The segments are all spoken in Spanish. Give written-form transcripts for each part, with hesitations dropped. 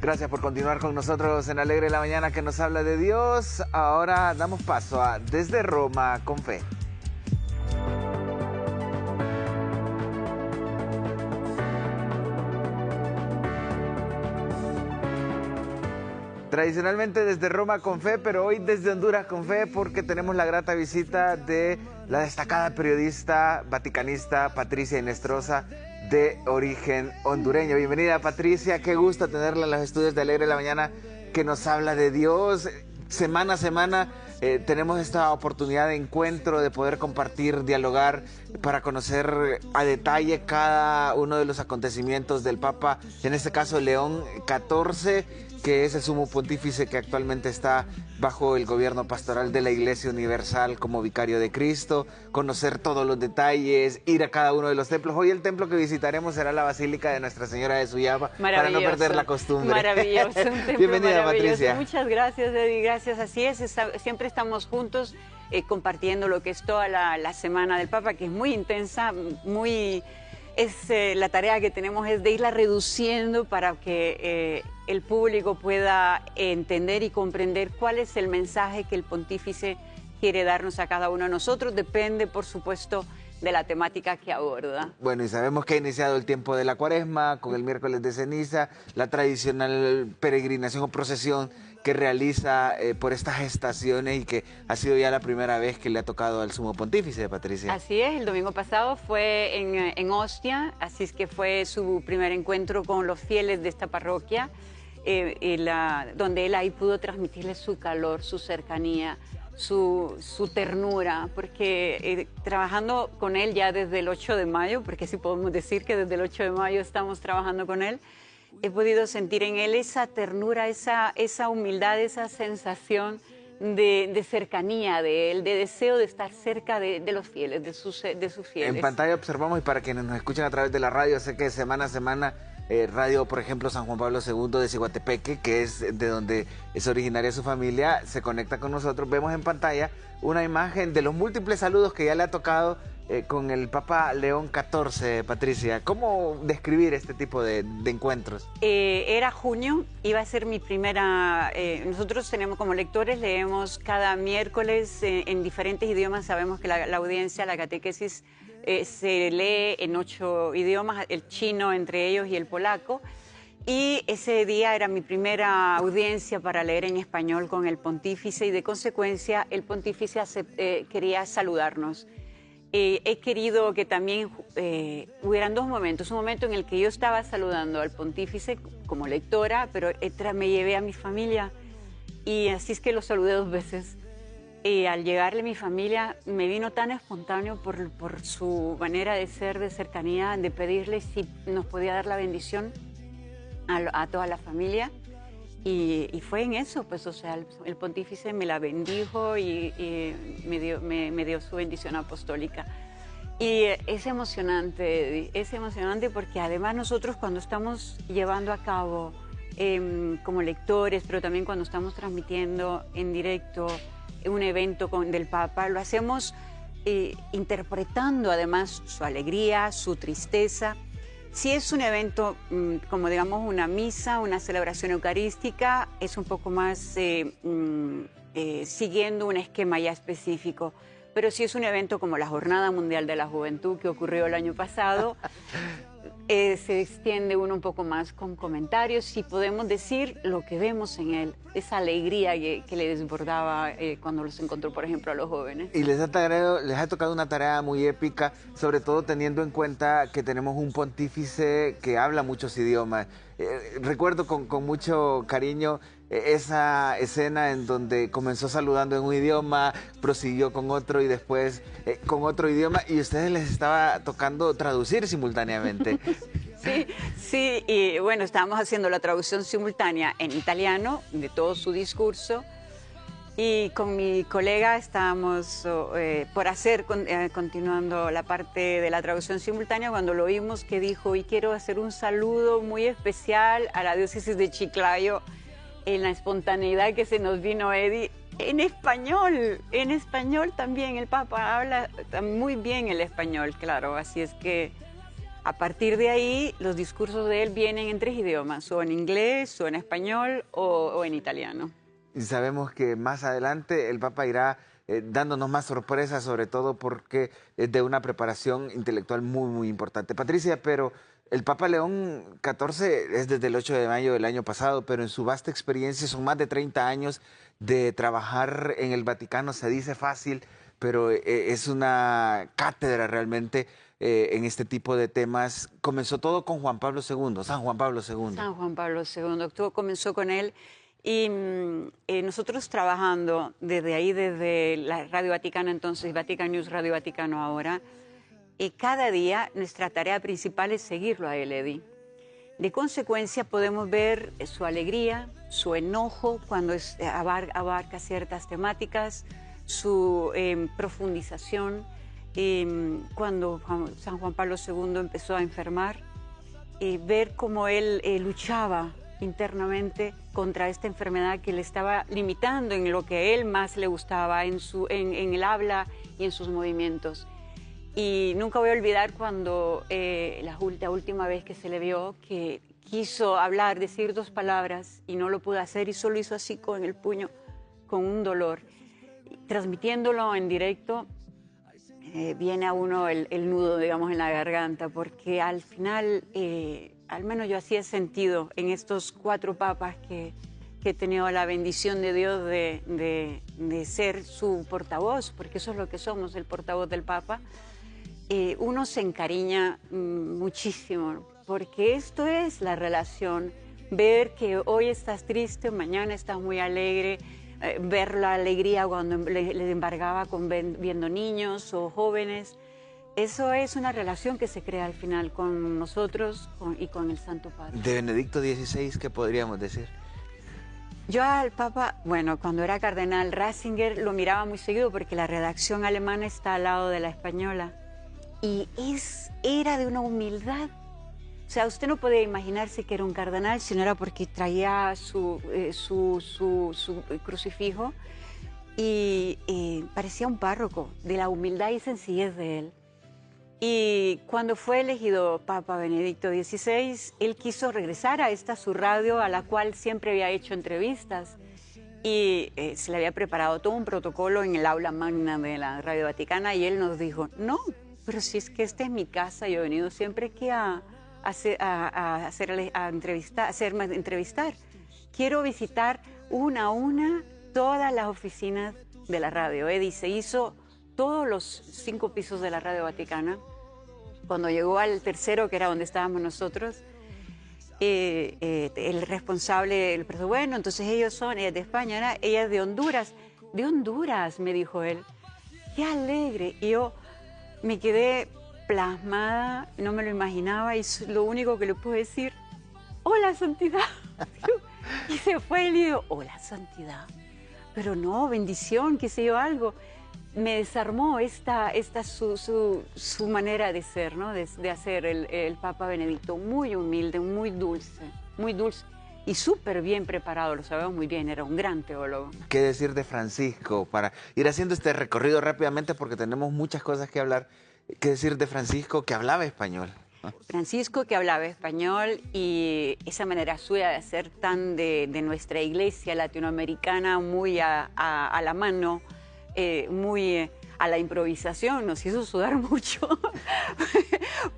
Gracias por continuar con nosotros en Alegre la Mañana, que nos habla de Dios. Ahora damos paso a Desde Roma con Fe. Tradicionalmente desde Roma con Fe, pero hoy desde Honduras con Fe, porque tenemos la grata visita de la destacada periodista vaticanista Patricia Inestrosa, de origen hondureño. Bienvenida, Patricia, qué gusto tenerla en los estudios de Alegre la Mañana, que nos habla de Dios. Semana a semana tenemos esta oportunidad de encuentro, de poder compartir, dialogar, para conocer a detalle cada uno de los acontecimientos del Papa, en este caso León XIV, que es el sumo pontífice que actualmente está bajo el gobierno pastoral de la Iglesia Universal como vicario de Cristo, conocer todos los detalles, ir a cada uno de los templos. Hoy el templo que visitaremos será la Basílica de Nuestra Señora de Suyapa, para no perder la costumbre. Maravilloso, un templo Bienvenida, maravilloso. Patricia. Muchas gracias, Eddie, gracias. Así es, siempre estamos juntos compartiendo lo que es toda la Semana del Papa, que es muy intensa, la tarea que tenemos es de irla reduciendo para que el público pueda entender y comprender cuál es el mensaje que el pontífice quiere darnos a cada uno de nosotros. Depende, por supuesto, de la temática que aborda. Bueno, y sabemos que ha iniciado el tiempo de la Cuaresma con el miércoles de ceniza, la tradicional peregrinación o procesión que realiza por estas estaciones, y que ha sido ya la primera vez que le ha tocado al sumo pontífice, Patricia. Así es, el domingo pasado fue en Ostia, así es que fue su primer encuentro con los fieles de esta parroquia, donde él ahí pudo transmitirles su calor, su cercanía, su ternura, porque trabajando con él ya desde el 8 de mayo, porque sí podemos decir que desde el 8 de mayo estamos trabajando con él, he podido sentir en él esa ternura, esa humildad, esa sensación de cercanía de él, de deseo de estar cerca de los fieles, de sus fieles. En pantalla observamos, y para quienes nos escuchan a través de la radio, sé que semana a semana radio, por ejemplo, San Juan Pablo II de Ciguatepeque, que es de donde es originaria su familia, se conecta con nosotros. Vemos en pantalla una imagen de los múltiples saludos que ya le ha tocado con el Papa León XIV, Patricia. ¿Cómo describir este tipo de encuentros? Era junio, iba a ser mi primera... nosotros tenemos como lectores, leemos cada miércoles en diferentes idiomas. Sabemos que la audiencia, la catequesis, se lee en 8 idiomas, el chino entre ellos y el polaco. Y ese día era mi primera audiencia para leer en español con el pontífice, y de consecuencia el pontífice quería saludarnos. He querido que también hubieran dos momentos. Un momento en el que yo estaba saludando al pontífice como lectora, pero me llevé a mi familia, y así es que lo saludé 2 veces. Al llegarle a mi familia me vino tan espontáneo por su manera de ser, de cercanía, de pedirle si nos podía dar la bendición a toda la familia. Y fue en eso, pues, o sea, el pontífice me la bendijo y me dio su bendición apostólica. Y es emocionante porque además nosotros, cuando estamos llevando a cabo como lectores, pero también cuando estamos transmitiendo en directo un evento del Papa, lo hacemos interpretando además su alegría, su tristeza. Si es un evento como, digamos, una misa, una celebración eucarística, es un poco más siguiendo un esquema ya específico. Pero si es un evento como la Jornada Mundial de la Juventud, que ocurrió el año pasado, se extiende uno un poco más con comentarios, y podemos decir lo que vemos en él, esa alegría que le desbordaba cuando los encontró, por ejemplo, a los jóvenes. Y les ha tocado una tarea muy épica, sobre todo teniendo en cuenta que tenemos un pontífice que habla muchos idiomas. Recuerdo con mucho cariño esa escena en donde comenzó saludando en un idioma, prosiguió con otro y después con otro idioma, y a ustedes les estaba tocando traducir simultáneamente. Sí, y bueno, estábamos haciendo la traducción simultánea en italiano de todo su discurso, y con mi colega estábamos por hacer, continuando la parte de la traducción simultánea, cuando lo oímos que dijo: y quiero hacer un saludo muy especial a la diócesis de Chiclayo, en la espontaneidad que se nos vino, Eddie, en español también. El Papa habla muy bien el español, claro, así es que A partir de ahí, los discursos de él vienen en 3 idiomas, o en inglés, o en español, o en italiano. Y sabemos que más adelante el Papa irá dándonos más sorpresas, sobre todo porque es de una preparación intelectual muy, muy importante. Patricia, pero el Papa León XIV es desde el 8 de mayo del año pasado, pero en su vasta experiencia son más de 30 años de trabajar en el Vaticano. Se dice fácil, pero es una cátedra realmente en este tipo de temas. Comenzó todo con Juan Pablo II, San Juan Pablo II. San Juan Pablo II, todo comenzó con él. Y nosotros trabajando desde ahí, desde la Radio Vaticana entonces, Vatican News, Radio Vaticano ahora, cada día nuestra tarea principal es seguirlo a él, Eddie. De consecuencia podemos ver su alegría, su enojo cuando abarca ciertas temáticas, su profundización, cuando San Juan Pablo II empezó a enfermar, ver cómo él luchaba internamente contra esta enfermedad que le estaba limitando en lo que a él más le gustaba, en el habla y en sus movimientos. Y nunca voy a olvidar cuando la última vez que se le vio, que quiso hablar, decir 2 palabras y no lo pudo hacer y solo hizo así con el puño, con un dolor. Transmitiéndolo en directo, viene a uno el nudo, digamos, en la garganta, porque al final, al menos yo así he sentido en estos 4 papas que he tenido la bendición de Dios de ser su portavoz, porque eso es lo que somos, el portavoz del Papa. Uno se encariña muchísimo, porque esto es la relación, ver que hoy estás triste, mañana estás muy alegre, ver la alegría cuando le embargaba viendo niños o jóvenes. Eso es una relación que se crea al final con nosotros y con el Santo Padre. De Benedicto XVI, ¿qué podríamos decir? Yo al Papa, bueno, cuando era cardenal Ratzinger lo miraba muy seguido porque la redacción alemana está al lado de la española. Y era de una humildad. O sea, usted no podía imaginarse que era un cardenal si no era porque traía su crucifijo y parecía un párroco, de la humildad y sencillez de él. Y cuando fue elegido Papa Benedicto XVI, él quiso regresar a esta su radio a la cual siempre había hecho entrevistas y se le había preparado todo un protocolo en el aula magna de la Radio Vaticana y él nos dijo, no, pero si es que esta es mi casa, yo he venido siempre aquí a entrevistar. Quiero visitar una a una todas las oficinas de la radio. Eddie se hizo todos los 5 pisos de la Radio Vaticana. Cuando llegó al tercero, que era donde estábamos nosotros, el responsable, bueno, entonces ellos son, ella es de España, ella es de Honduras. De Honduras, me dijo él. Qué alegre. Y yo me quedé plasmada, no me lo imaginaba y lo único que le pude decir, hola santidad. Y se fue y le digo, hola santidad. Pero no, bendición, qué sé yo, algo. Me desarmó su manera de ser, ¿no? de hacer el Papa Benedicto, muy humilde, muy dulce y súper bien preparado, lo sabemos muy bien, era un gran teólogo. ¿Qué decir de Francisco? Para ir haciendo este recorrido rápidamente porque tenemos muchas cosas que hablar. ¿Qué decir de Francisco que hablaba español? Francisco que hablaba español y esa manera suya de hacer tan de nuestra iglesia latinoamericana muy a la mano, muy a la improvisación, nos hizo sudar mucho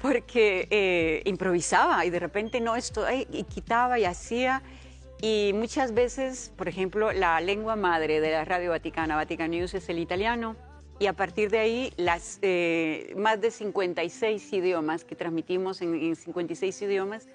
porque improvisaba y de repente no esto y quitaba y hacía y muchas veces, por ejemplo, la lengua madre de la Radio Vaticana, Vatican News, es el italiano. Y a partir de ahí, las más de 56 idiomas que transmitimos en 56 idiomas,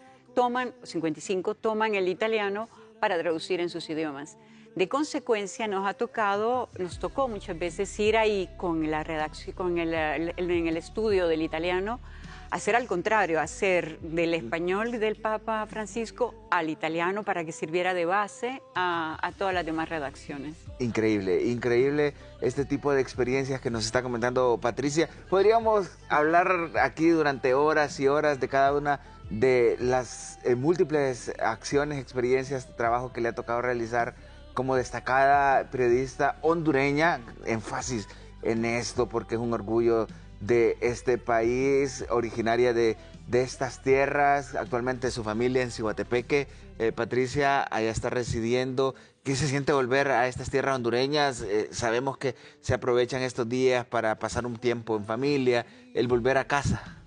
55 toman el italiano para traducir en sus idiomas. De consecuencia, nos tocó muchas veces ir ahí con la redacción, en el estudio del italiano, hacer al contrario, hacer del español del Papa Francisco al italiano para que sirviera de base a todas las demás redacciones. Increíble, increíble este tipo de experiencias que nos está comentando Patricia. Podríamos hablar aquí durante horas y horas de cada una de las múltiples acciones, experiencias, trabajo que le ha tocado realizar como destacada periodista hondureña. Énfasis en esto porque es un orgullo de este país, originaria de de estas tierras, actualmente su familia en Ciguatepeque. Patricia, allá está residiendo. ¿Qué se siente volver a estas tierras hondureñas? Sabemos que se aprovechan estos días para pasar un tiempo en familia, el volver a casa.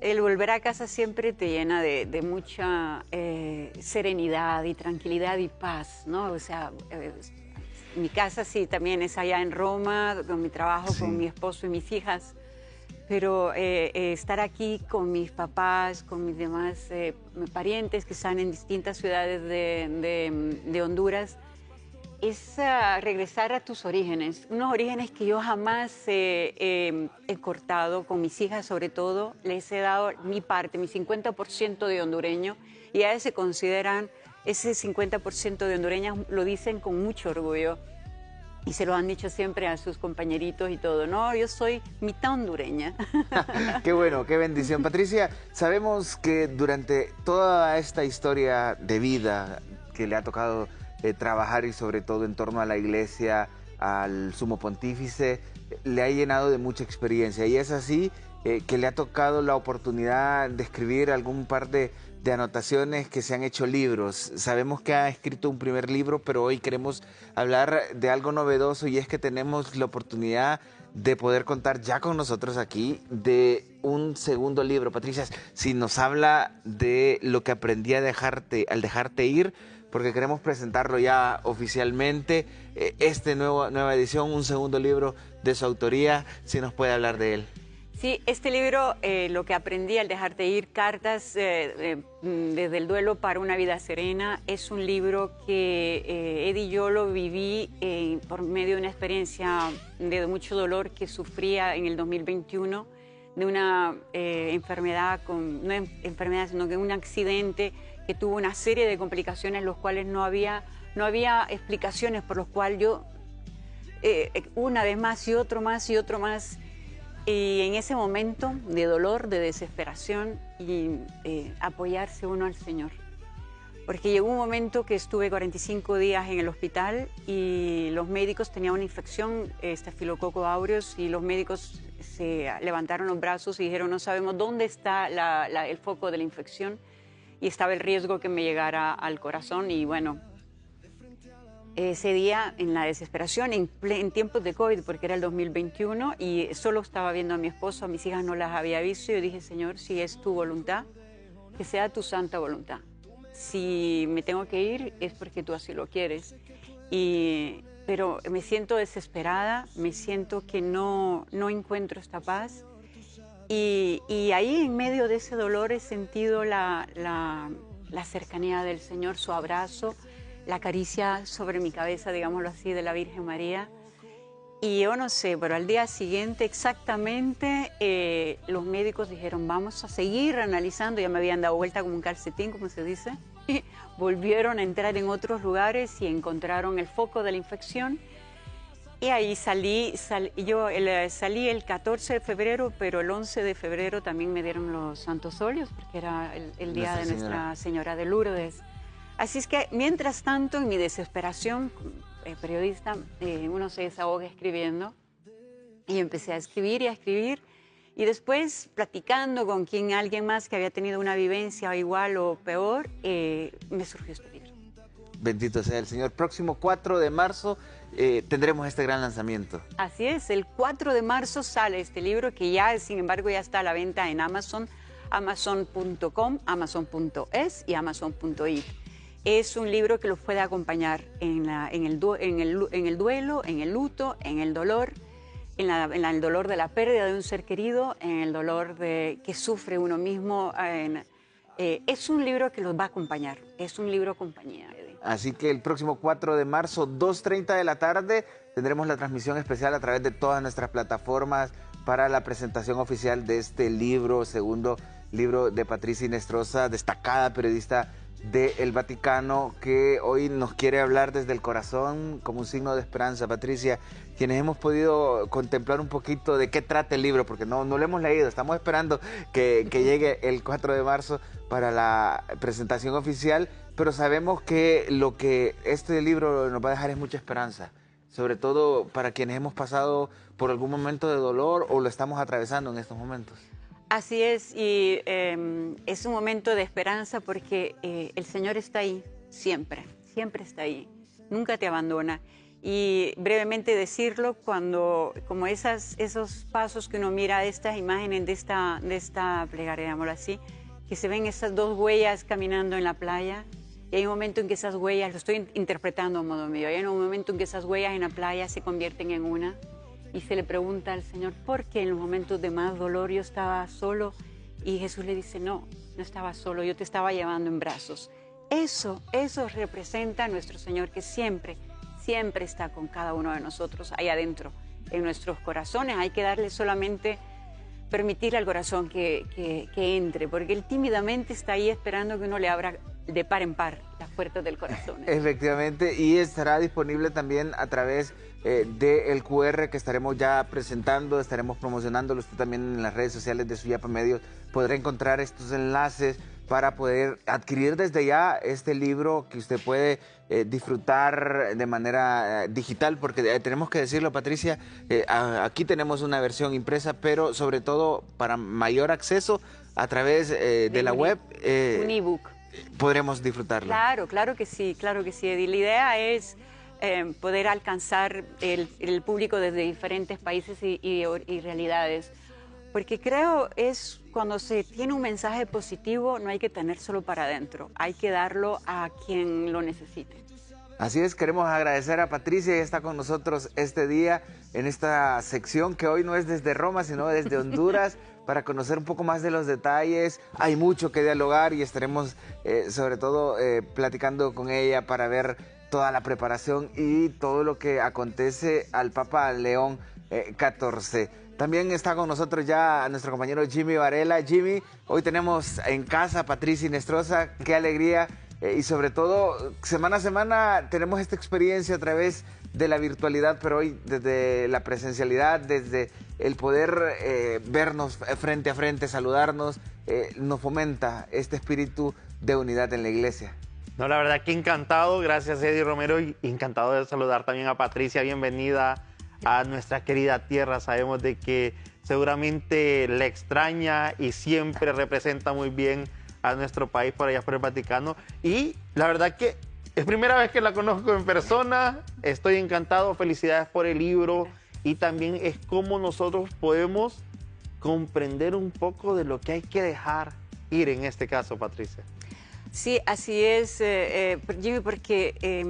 El volver a casa siempre te llena de mucha serenidad y tranquilidad y paz, ¿no? O sea, mi casa sí también es allá en Roma, con mi trabajo, Sí. con mi esposo y mis hijas, pero estar aquí con mis papás, con mis demás parientes que están en distintas ciudades de Honduras, es regresar a tus orígenes, unos orígenes que yo jamás he cortado, con mis hijas sobre todo, les he dado mi parte, mi 50% de hondureño, y a ellas se consideran, ese 50% de hondureñas lo dicen con mucho orgullo, y se lo han dicho siempre a sus compañeritos y todo, no, yo soy mitad hondureña. Qué bueno, qué bendición. Patricia, sabemos que durante toda esta historia de vida que le ha tocado trabajar y sobre todo en torno a la iglesia, al sumo pontífice, le ha llenado de mucha experiencia y es así que le ha tocado la oportunidad de escribir algún par de anotaciones que se han hecho libros. Sabemos que ha escrito un primer libro, pero hoy queremos hablar de algo novedoso y es que tenemos la oportunidad de poder contar ya con nosotros aquí de un segundo libro. Patricia, si nos habla de lo que aprendí al dejarte ir, porque queremos presentarlo ya oficialmente, nueva edición, un segundo libro de su autoría, si nos puede hablar de él. Sí, este libro, lo que aprendí al dejarte ir, cartas desde el duelo para una vida serena, es un libro que Eddie y yo lo viví por medio de una experiencia de mucho dolor que sufría en el 2021, de una enfermedad, sino que un accidente que tuvo una serie de complicaciones, los cuales no había explicaciones, por los cuales yo, una vez más y otro más y otro más, y en ese momento de dolor, de desesperación, y apoyarse uno al Señor. Porque llegó un momento que estuve 45 días en el hospital y los médicos tenían una infección, Staphylococcus aureus, y los médicos se levantaron los brazos y dijeron, no sabemos dónde está el foco de la infección, y estaba el riesgo que me llegara al corazón. Y bueno, ese día, en la desesperación, en tiempos de COVID, porque era el 2021, y solo estaba viendo a mi esposo, a mis hijas no las había visto, y yo dije, Señor, si es tu voluntad, que sea tu santa voluntad. Si me tengo que ir, es porque tú así lo quieres. Pero me siento desesperada, me siento que no encuentro esta paz. Y ahí, en medio de ese dolor, he sentido la cercanía del Señor, su abrazo, la caricia sobre mi cabeza, digámoslo así, de la Virgen María. Y yo no sé, pero al día siguiente exactamente los médicos dijeron, vamos a seguir analizando, ya me habían dado vuelta como un calcetín, como se dice, y volvieron a entrar en otros lugares y encontraron el foco de la infección. Y ahí salí el 14 de febrero, pero el 11 de febrero también me dieron los santos óleos, porque era el día de Nuestra Señora de Lourdes. Así es que, mientras tanto, en mi desesperación, periodista, uno se desahoga escribiendo, y empecé a escribir y a escribir, y después, platicando con alguien más que había tenido una vivencia igual o peor, me surgió este libro. Bendito sea el Señor. Próximo 4 de marzo tendremos este gran lanzamiento. Así es, el 4 de marzo sale este libro, que ya, sin embargo, ya está a la venta en Amazon, amazon.com, amazon.es y amazon.it. Es un libro que los puede acompañar en el duelo, en el luto, en el dolor, en el dolor de la pérdida de un ser querido, en el dolor que sufre uno mismo. Es un libro que los va a acompañar, es un libro compañía. Así que el próximo 4 de marzo, 2:30 de la tarde, tendremos la transmisión especial a través de todas nuestras plataformas para la presentación oficial de este libro, segundo libro de Patricia Hinestrosa, destacada periodista del Vaticano, que hoy nos quiere hablar desde el corazón como un signo de esperanza. Patricia, quienes hemos podido contemplar un poquito de qué trata el libro, porque no lo hemos leído, estamos esperando que llegue el 4 de marzo para la presentación oficial, pero sabemos que lo que este libro nos va a dejar es mucha esperanza, sobre todo para quienes hemos pasado por algún momento de dolor o lo estamos atravesando en estos momentos. Así es, y es un momento de esperanza porque el Señor está ahí, siempre, siempre está ahí, nunca te abandona. Y brevemente decirlo, como esos pasos que uno mira, estas imágenes de esta plegaria, digámoslo así, que se ven esas dos huellas caminando en la playa, y hay un momento en que esas huellas, lo estoy interpretando a modo mío, hay un momento en que esas huellas en la playa se convierten en una, y se le pregunta al Señor, ¿por qué en los momentos de más dolor yo estaba solo? Y Jesús le dice, no estaba solo, yo te estaba llevando en brazos. Eso representa a nuestro Señor, que siempre está con cada uno de nosotros ahí adentro, en nuestros corazones. Hay que darle solamente, permitirle al corazón que entre, porque Él tímidamente está ahí esperando que uno le abra de par en par las puertas del corazón. Efectivamente, y estará disponible también a través del QR que estaremos ya presentando, estaremos promocionándolo. Usted también en las redes sociales de Suyapa Medios podrá encontrar estos enlaces para poder adquirir desde ya este libro que usted puede disfrutar de manera digital, porque tenemos que decirlo, Patricia, aquí tenemos una versión impresa, pero sobre todo para mayor acceso a través de la web. Un ebook. Podremos disfrutarlo. Claro que sí, Eddie. La idea es poder alcanzar el público desde diferentes países y realidades. Porque creo es cuando se tiene un mensaje positivo, no hay que tener solo para adentro, hay que darlo a quien lo necesite. Así es, queremos agradecer a Patricia, que está con nosotros este día en esta sección que hoy no es desde Roma, sino desde Honduras, para conocer un poco más de los detalles. Hay mucho que dialogar y estaremos sobre todo platicando con ella para ver toda la preparación y todo lo que acontece al Papa León XIV. También está con nosotros ya nuestro compañero Jimmy Varela. Jimmy, hoy tenemos en casa a Patricia Inestrosa, qué alegría. Y sobre todo, semana a semana tenemos esta experiencia a través de la virtualidad, pero hoy desde la presencialidad, desde el poder vernos frente a frente, saludarnos, nos fomenta este espíritu de unidad en la iglesia. No, la verdad que encantado, gracias Eddie Romero, y encantado de saludar también a Patricia, bienvenida a nuestra querida tierra. Sabemos de que seguramente la extraña y siempre representa muy bien a nuestro país por allá por el Vaticano, y la verdad que es primera vez que la conozco en persona, estoy encantado, felicidades por el libro, y también es cómo nosotros podemos comprender un poco de lo que hay que dejar ir en este caso, Patricia. Sí, así es, Jimmy, porque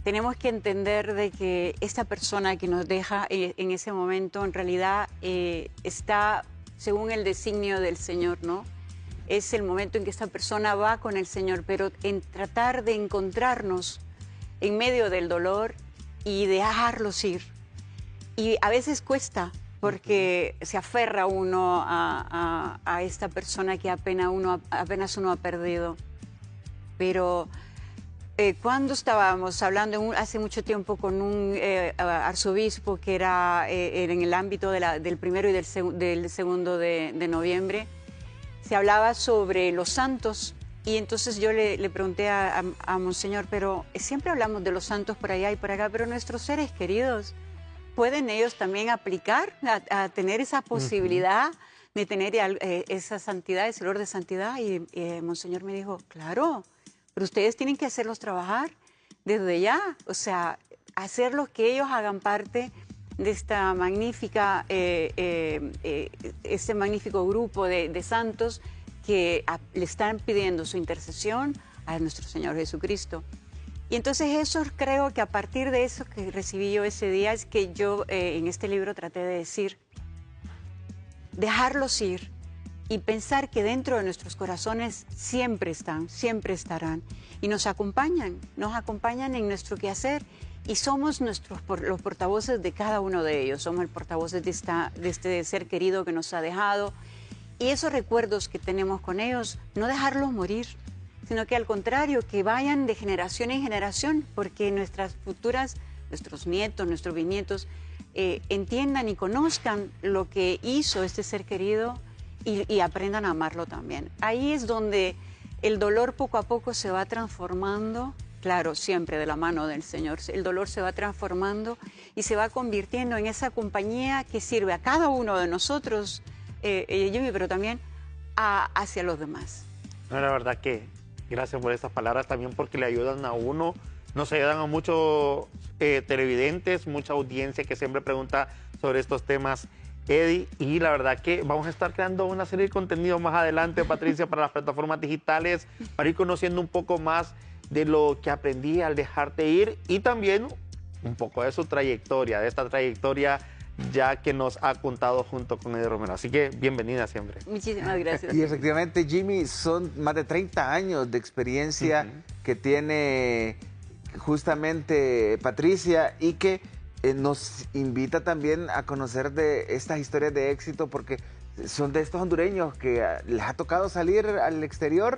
tenemos que entender de que esta persona que nos deja en ese momento en realidad está según el designio del Señor, ¿no? Es el momento en que esta persona va con el Señor, pero en tratar de encontrarnos en medio del dolor y dejarlos ir. Y a veces cuesta, porque se aferra uno a esta persona que apenas uno ha perdido. Pero cuando estábamos hablando hace mucho tiempo con un arzobispo que era en el ámbito del 1 y del 2 de noviembre, se hablaba sobre los santos, y entonces yo le pregunté a Monseñor, pero siempre hablamos de los santos por allá y por acá, pero nuestros seres queridos, ¿pueden ellos también aplicar a tener esa posibilidad de tener esa santidad, ese olor de santidad? Y Monseñor me dijo, claro, pero ustedes tienen que hacerlos trabajar desde ya, o sea, hacerlos que ellos hagan parte de esta magnífica, este magnífico grupo de santos que le están pidiendo su intercesión a nuestro Señor Jesucristo. Y entonces eso creo que a partir de eso que recibí yo ese día es que yo en este libro traté de decir, dejarlos ir y pensar que dentro de nuestros corazones siempre están, siempre estarán y nos acompañan en nuestro quehacer. Y somos los portavoces de cada uno de ellos, somos el portavoces de este ser querido que nos ha dejado. Y esos recuerdos que tenemos con ellos, no dejarlos morir, sino que al contrario, que vayan de generación en generación, porque nuestras futuras, nuestros nietos, nuestros bisnietos, entiendan y conozcan lo que hizo este ser querido y aprendan a amarlo también. Ahí es donde el dolor poco a poco se va transformando. Claro, siempre de la mano del Señor. El dolor se va transformando y se va convirtiendo en esa compañía que sirve a cada uno de nosotros Jimmy, pero también hacia los demás. No, la verdad que gracias por estas palabras también porque le ayudan a uno, nos ayudan a muchos televidentes, mucha audiencia que siempre pregunta sobre estos temas, Eddie, y la verdad que vamos a estar creando una serie de contenido más adelante, Patricia, para las plataformas digitales, para ir conociendo un poco más de lo que aprendí al dejarte ir y también un poco de su trayectoria, de esta trayectoria ya que nos ha contado junto con Eddie Romero. Así que bienvenida siempre. Muchísimas gracias. Y efectivamente, Jimmy, son más de 30 años de experiencia que tiene justamente Patricia y que nos invita también a conocer de estas historias de éxito porque son de estos hondureños que les ha tocado salir al exterior